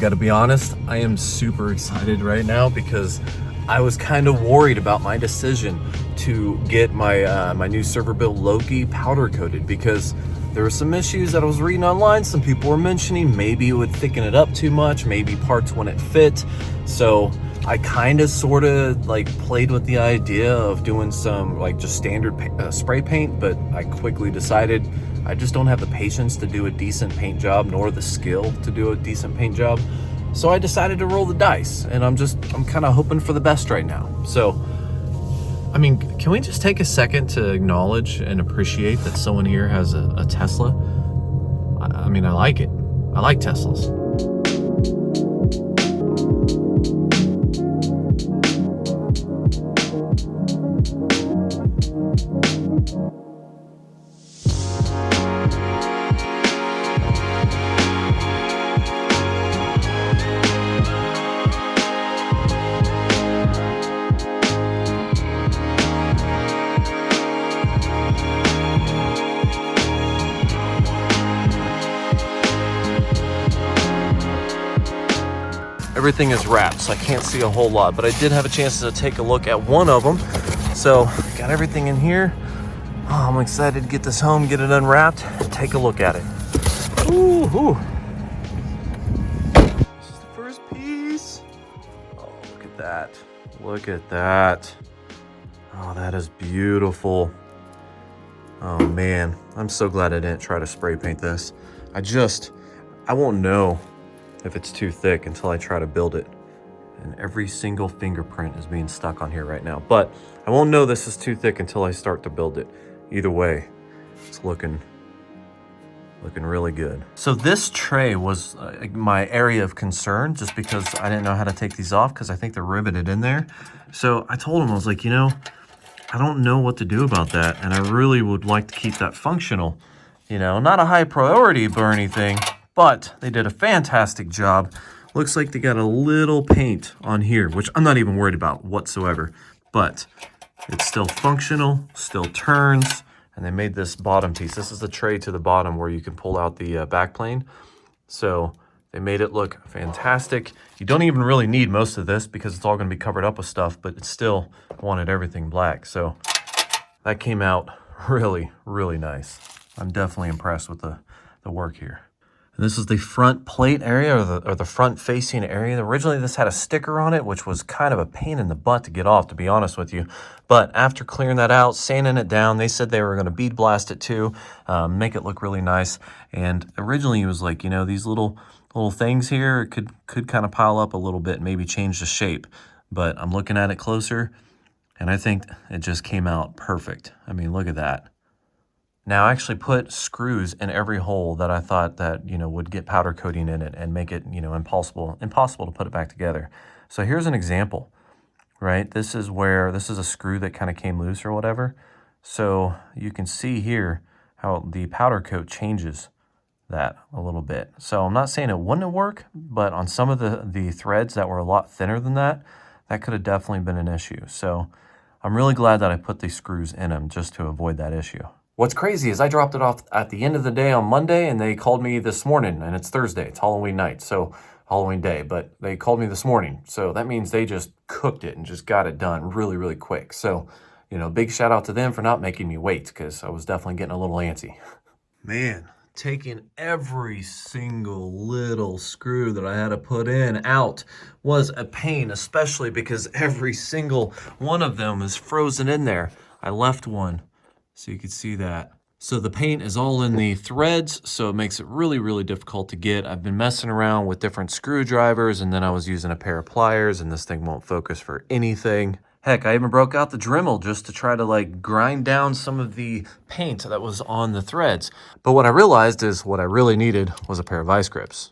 gotta be honest, I am super excited right now because I was kind of worried about my decision to get my my new server build Loki powder coated, because there were some issues that I was reading online. Some people were mentioning maybe it would thicken it up too much, maybe parts wouldn't fit. So I kind of sort of like played with the idea of doing some like just standard spray paint, but I quickly decided I just don't have the patience to do a decent paint job, nor the skill to do a decent paint job. So I decided to roll the dice, and I'm kind of hoping for the best right now. So, I mean, can we just take a second to acknowledge and appreciate that someone here has a Tesla? I mean, I like it. I like Teslas. Everything is wrapped, so I can't see a whole lot, but I did have a chance to take a look at one of them. So got everything in here. Oh, I'm excited to get this home, get it unwrapped, and take a look at it. Ooh. This is the first piece. Oh, look at that. Look at that. Oh, that is beautiful. Oh man, I'm so glad I didn't try to spray paint this. I won't know if it's too thick until I try to build it. And every single fingerprint is being stuck on here right now. But I won't know this is too thick until I start to build it. Either way, it's looking really good. So this tray was my area of concern, just because I didn't know how to take these off because I think they're riveted in there. So I told him, I was like, I don't know what to do about that, and I really would like to keep that functional. Not a high priority or anything, but they did a fantastic job. Looks like they got a little paint on here, which I'm not even worried about whatsoever, but it's still functional, still turns, and they made this bottom piece. This is the tray to the bottom where you can pull out the back plane. So they made it look fantastic. You don't even really need most of this because it's all gonna be covered up with stuff, but it still wanted everything black. So that came out really, really nice. I'm definitely impressed with the work here. And this is the front plate area, or the front facing area. Originally this had a sticker on it, which was kind of a pain in the butt to get off, to be honest with you. But after clearing that out, sanding it down, they said they were gonna bead blast it too, make it look really nice. And originally it was like, these little things here could kind of pile up a little bit, maybe change the shape. But I'm looking at it closer, and I think it just came out perfect. I mean, look at that. Now I actually put screws in every hole that I thought that, would get powder coating in it and make it, impossible to put it back together. So here's an example, right? This is a screw that kind of came loose or whatever. So you can see here how the powder coat changes that a little bit. So I'm not saying it wouldn't work, but on some of the threads that were a lot thinner than that could have definitely been an issue. So I'm really glad that I put these screws in them just to avoid that issue. What's crazy is I dropped it off at the end of the day on Monday, and they called me this morning, and it's Thursday. It's Halloween night, so Halloween day, but they called me this morning. So that means they just cooked it and just got it done really, really quick. So, big shout out to them for not making me wait, because I was definitely getting a little antsy. Man, taking every single little screw that I had to put in out was a pain, especially because every single one of them is frozen in there. I left one, so you can see that. So the paint is all in the threads, so it makes it really, really difficult to get. I've been messing around with different screwdrivers, and then I was using a pair of pliers, and this thing won't focus for anything. Heck, I even broke out the Dremel just to try to grind down some of the paint that was on the threads. But what I realized is what I really needed was a pair of vice grips.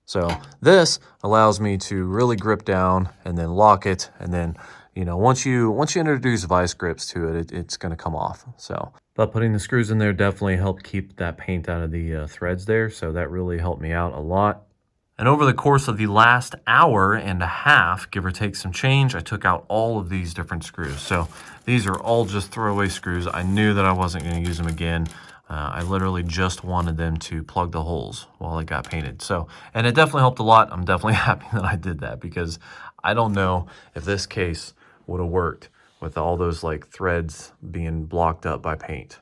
So this allows me to really grip down and then lock it, and then once you introduce vice grips to it, it's going to come off. So, but putting the screws in there definitely helped keep that paint out of the threads there. So that really helped me out a lot. And over the course of the last hour and a half, give or take some change, I took out all of these different screws. So these are all just throwaway screws. I knew that I wasn't going to use them again. I literally just wanted them to plug the holes while it got painted. So, and it definitely helped a lot. I'm definitely happy that I did that, because I don't know if this case would have worked with all those like threads being blocked up by paint.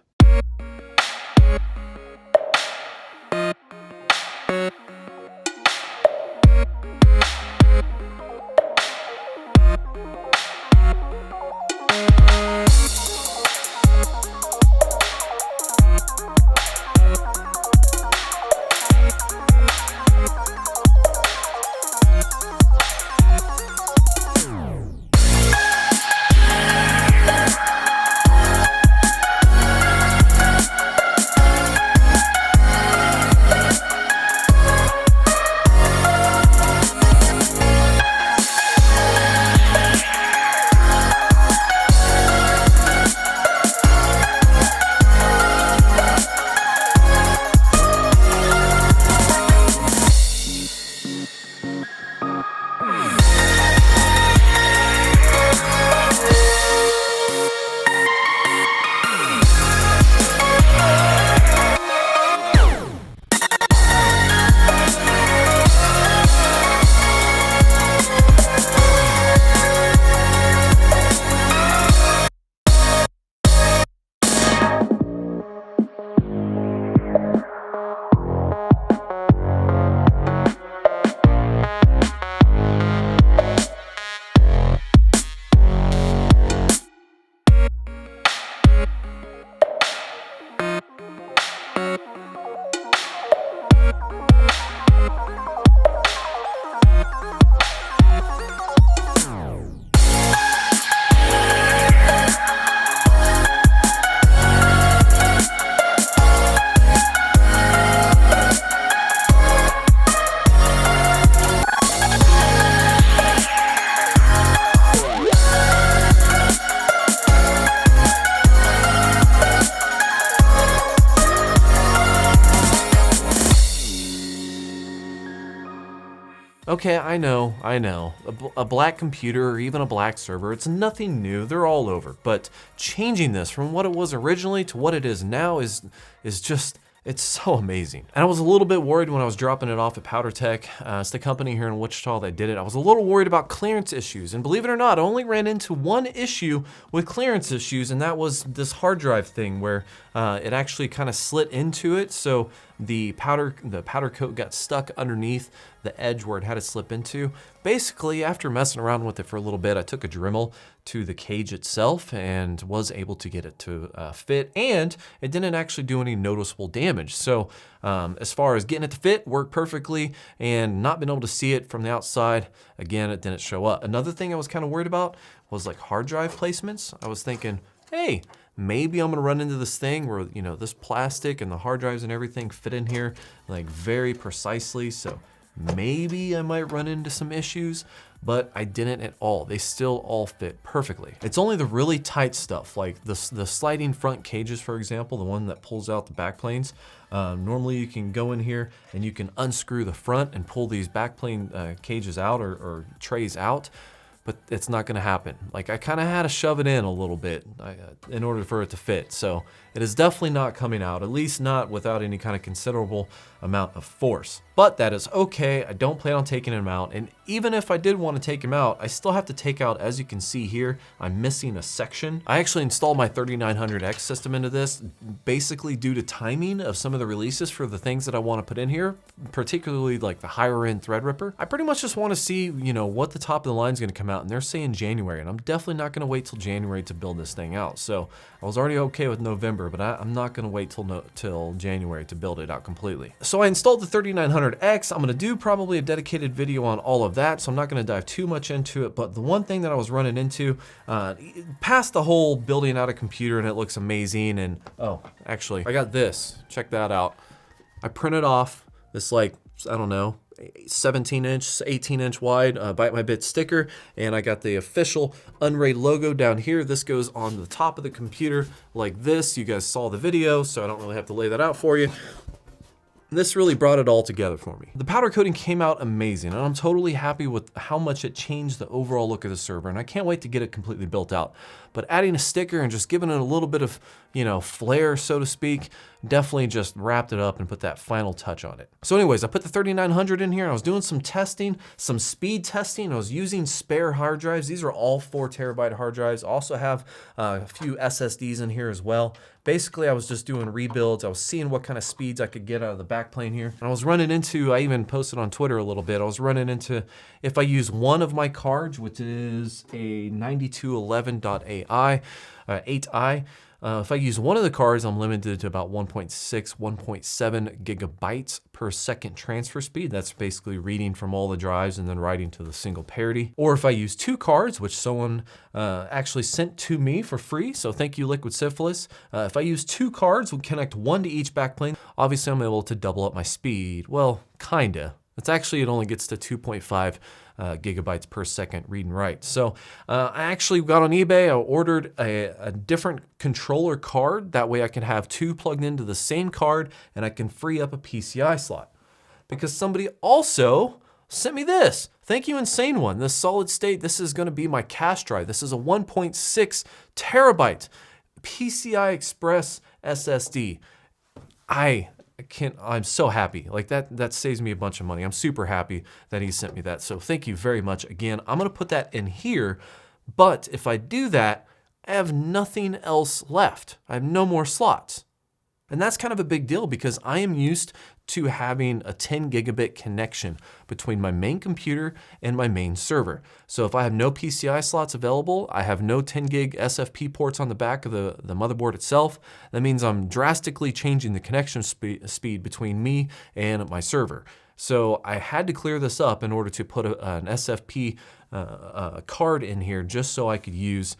Okay, I know. A black computer or even a black server, it's nothing new, they're all over. But changing this from what it was originally to what it is now is just, it's so amazing. And I was a little bit worried when I was dropping it off at Powder Tech. It's the company here in Wichita that did it. I was a little worried about clearance issues. And believe it or not, I only ran into one issue with clearance issues, and that was this hard drive thing where it actually kind of slit into it. So the powder coat got stuck underneath the edge where it had to slip into. Basically, after messing around with it for a little bit, I took a Dremel to the cage itself and was able to get it to fit, and it didn't actually do any noticeable damage. So as far as getting it to fit, worked perfectly, and not being able to see it from the outside, again, it didn't show up. Another thing I was kind of worried about was like hard drive placements. I was thinking, hey, maybe I'm gonna run into this thing where, you know, this plastic and the hard drives and everything fit in here like very precisely. So maybe I might run into some issues, but I didn't at all. They still all fit perfectly. It's only the really tight stuff, like the sliding front cages, for example, the one that pulls out the backplanes. Normally you can go in here and you can unscrew the front and pull these backplane cages out or trays out, but it's not gonna happen. Like, I kinda had to shove it in a little bit in order for it to fit. So it is definitely not coming out, at least not without any kind of considerable amount of force. But that is okay. I don't plan on taking him out. And even if I did want to take him out, I still have to take out, as you can see here, I'm missing a section. I actually installed my 3900X system into this, basically due to timing of some of the releases for the things that I want to put in here, particularly like the higher end Threadripper. I pretty much just want to see, you know, what the top of the line is going to come out, and they're saying January, and I'm definitely not going to wait till January to build this thing out. So I was already okay with November, but I'm not going to wait till January to build it out completely. So I installed the 3900X. I'm going to do probably a dedicated video on all of that, so I'm not going to dive too much into it. But the one thing that I was running into, past the whole building out a computer and it looks amazing, and oh, actually, I got this. Check that out. I printed off this, like, I don't know, 17-inch, 18-inch wide Byte My Bits sticker, and I got the official Unraid logo down here. This goes on the top of the computer like this. You guys saw the video, so I don't really have to lay that out for you. This really brought it all together for me. The powder coating came out amazing, and I'm totally happy with how much it changed the overall look of the server, and I can't wait to get it completely built out. But adding a sticker and just giving it a little bit of, flair, so to speak, definitely just wrapped it up and put that final touch on it. So anyways, I put the 3900 in here, and I was doing some testing, some speed testing. I was using spare hard drives. These are all 4 terabyte hard drives. I also have a few SSDs in here as well. Basically, I was just doing rebuilds. I was seeing what kind of speeds I could get out of the backplane here. And I was running into, I even posted on Twitter a little bit, I was running into, if I use one of my cards, which is a 9211.ai, 8i, if I use one of the cards, I'm limited to about 1.6, 1.7 gigabytes per second transfer speed. That's basically reading from all the drives and then writing to the single parity. Or if I use 2 cards, which someone actually sent to me for free, so thank you, Liquid Syphilis. If I use 2 cards, we'll connect one to each backplane. Obviously, I'm able to double up my speed. Well, kinda. It only gets to 2.5 gigabytes per second read and write. So I actually got on eBay, I ordered a different controller card. That way I can have 2 plugged into the same card and I can free up a PCI slot. Because somebody also sent me this. Thank you, Insane One. This solid state, this is gonna be my cache drive. This is a 1.6 terabyte PCI Express SSD. I'm so happy. Like that saves me a bunch of money. I'm super happy that he sent me that. So thank you very much again. I'm gonna put that in here, but if I do that, I have nothing else left. I have no more slots. And that's kind of a big deal because I am used to having a 10 gigabit connection between my main computer and my main server. So if I have no PCI slots available, I have no 10 gig SFP ports on the back of the motherboard itself, that means I'm drastically changing the connection speed between me and my server. So I had to clear this up in order to put an SFP card in here just so I could use,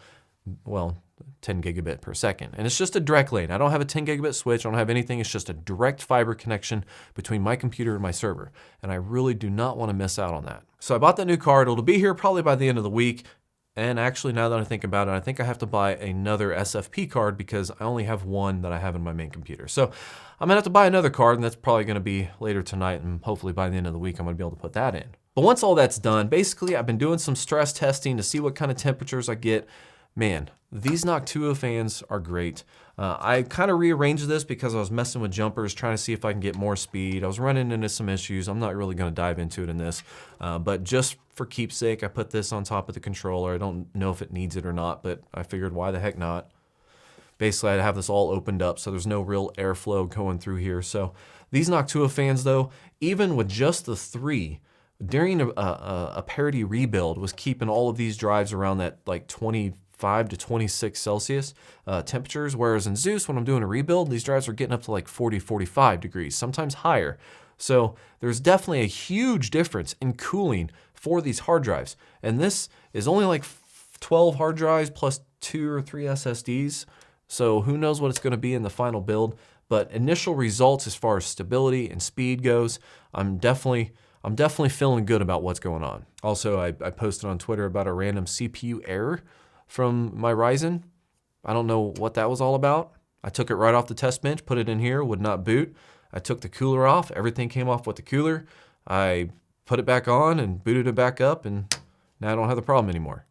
10 gigabit per second. And it's just a direct lane. I don't have a 10 gigabit switch. I don't have anything. It's just a direct fiber connection between my computer and my server. And I really do not want to miss out on that. So I bought that new card. It'll be here probably by the end of the week. And actually, now that I think about it, I think I have to buy another SFP card because I only have one that I have in my main computer. So I'm gonna have to buy another card, and that's probably gonna be later tonight. And hopefully by the end of the week, I'm gonna be able to put that in. But once all that's done, basically I've been doing some stress testing to see what kind of temperatures I get. Man, these Noctua fans are great. I kind of rearranged this because I was messing with jumpers, trying to see if I can get more speed. I was running into some issues. I'm not really gonna dive into it in this, but just for keepsake, I put this on top of the controller. I don't know if it needs it or not, but I figured why the heck not. Basically, I have this all opened up, so there's no real airflow going through here. So these Noctua fans though, even with just the 3, during a parity rebuild, was keeping all of these drives around that like 25 to 26 Celsius temperatures, whereas in Zeus, when I'm doing a rebuild, these drives are getting up to like 40, 45 degrees, sometimes higher. So there's definitely a huge difference in cooling for these hard drives. And this is only like 12 hard drives plus 2 or 3 SSDs. So who knows what it's gonna be in the final build, but initial results as far as stability and speed goes, I'm definitely feeling good about what's going on. Also, I posted on Twitter about a random CPU error from my Ryzen. I don't know what that was all about. I took it right off the test bench, put it in here, would not boot. I took the cooler off, everything came off with the cooler. I put it back on and booted it back up, and now I don't have the problem anymore.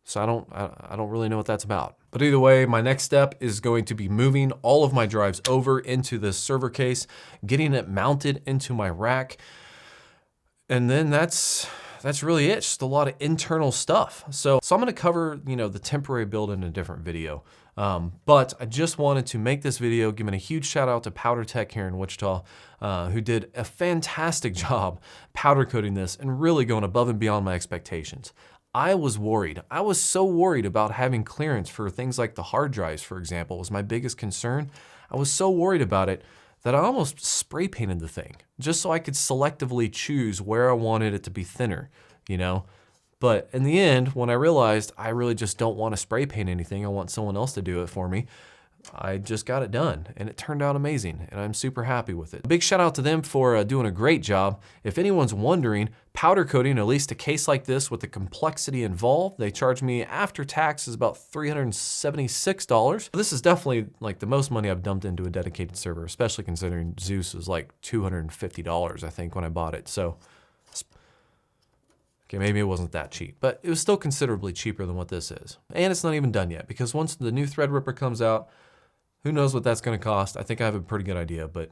So I don't really know what that's about. But either way, my next step is going to be moving all of my drives over into this server case, getting it mounted into my rack. And then that's really it, just a lot of internal stuff. So I'm gonna cover, the temporary build in a different video. But I just wanted to make this video, giving a huge shout out to Powder Tech here in Wichita, who did a fantastic job powder coating this and really going above and beyond my expectations. I was worried. I was so worried about having clearance for things like the hard drives, for example, was my biggest concern. I was so worried about it that I almost spray painted the thing just so I could selectively choose where I wanted it to be thinner, But in the end, when I realized I really just don't want to spray paint anything, I want someone else to do it for me, I just got it done and it turned out amazing and I'm super happy with it. A big shout out to them for doing a great job. If anyone's wondering, powder coating, at least a case like this with the complexity involved, they charge me after tax is about $376. This is definitely like the most money I've dumped into a dedicated server, especially considering Zeus was like $250, I think, when I bought it. So, okay, maybe it wasn't that cheap, but it was still considerably cheaper than what this is. And it's not even done yet because once the new Threadripper comes out, who knows what that's gonna cost? I think I have a pretty good idea, but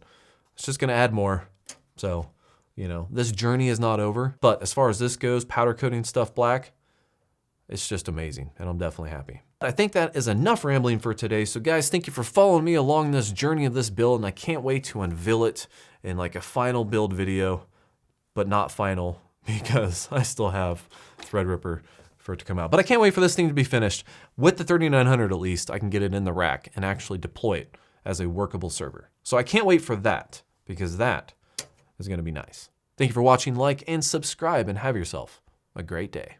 it's just gonna add more. So, you know, this journey is not over, but as far as this goes, powder coating stuff black, it's just amazing, and I'm definitely happy. I think that is enough rambling for today. So guys, thank you for following me along this journey of this build, and I can't wait to unveil it in like a final build video, but not final because I still have Threadripper for it to come out. But I can't wait for this thing to be finished. With the 3900 at least, I can get it in the rack and actually deploy it as a workable server. So I can't wait for that because that is gonna be nice. Thank you for watching, like, and subscribe, and have yourself a great day.